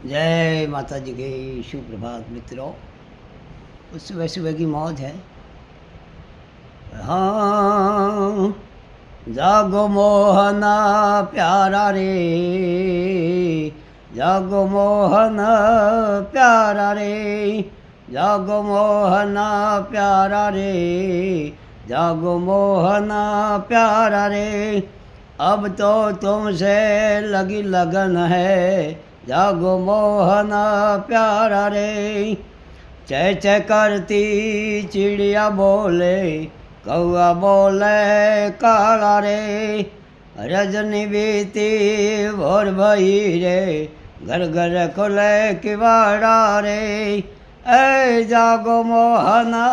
जय माता जी के सुप्रभात मित्रों। सुबह सुबह की मौज है। हाँ, जागो मोहना प्यारा रे, जागो मोहना प्यारा रे, जागो मोहना प्यारा रे, जागो मोहना प्यारा रे। अब तो तुमसे लगी लगन है, जागो मोहना प्यारा रे। चह चह करती चिड़िया बोले, कौआ बोले काला रे। रजनी बीती भोर भई रे, घर घर खुले किवाड़ा रे। ऐ जागो मोहना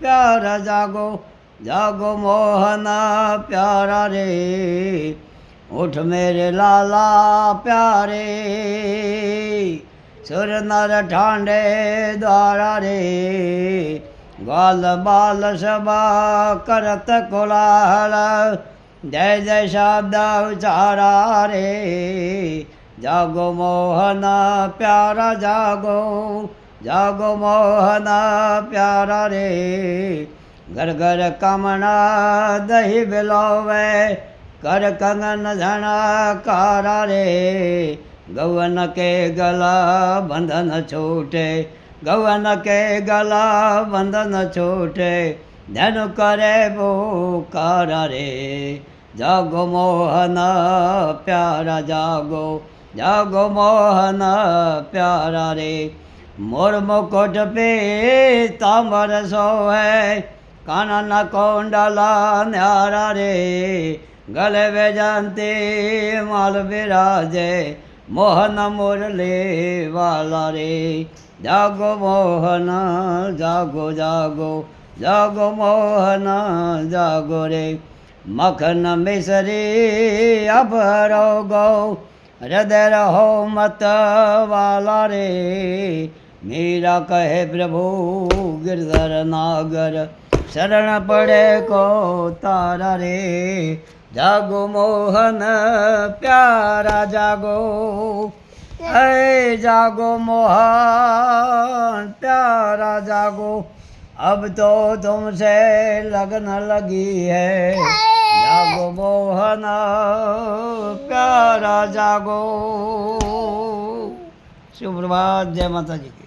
प्यारा जागो, जागो मोहना प्यारा रे। उठ मेरे लाला प्यारे, सुर नर ठांडे द्वारा रे। ग्वाल बाल सभा करत कोलाहल, जय जय शब्द उचारा रे। जागो मोहना प्यारा जागो, जागो मोहना प्यारा रे। घर घर कमना दही बिलोवे, कर कंगन झनकारा रे। गौवन के गला बंधन छूटे, गौवन के गला बंधन छूटे। धनु करे पुकारा रे। जागो मोहना प्यारा जागो, जागो मोहना प्यारा रे। मोर मुकुट पे तांबर सोहे, कानन कुंडला न्यारा रे। गले वैजंती माल विराजे, मोहन मुरली वाला रे। जागो मोहना जागो जागो, जागो मोहना जागो रे। मखन मिसरी अब गो, हृदय रहो मत वाला रे। मीरा कहे प्रभु गिरधर नागर, शरण पड़े को तारा रे। जागो मोहन प्यारा जागो, ऐ जागो मोहन प्यारा जागो। अब तो तुमसे लगन लगी है, जागो मोहन प्यारा जागो। शुभ प्रभात। जय माता जी की।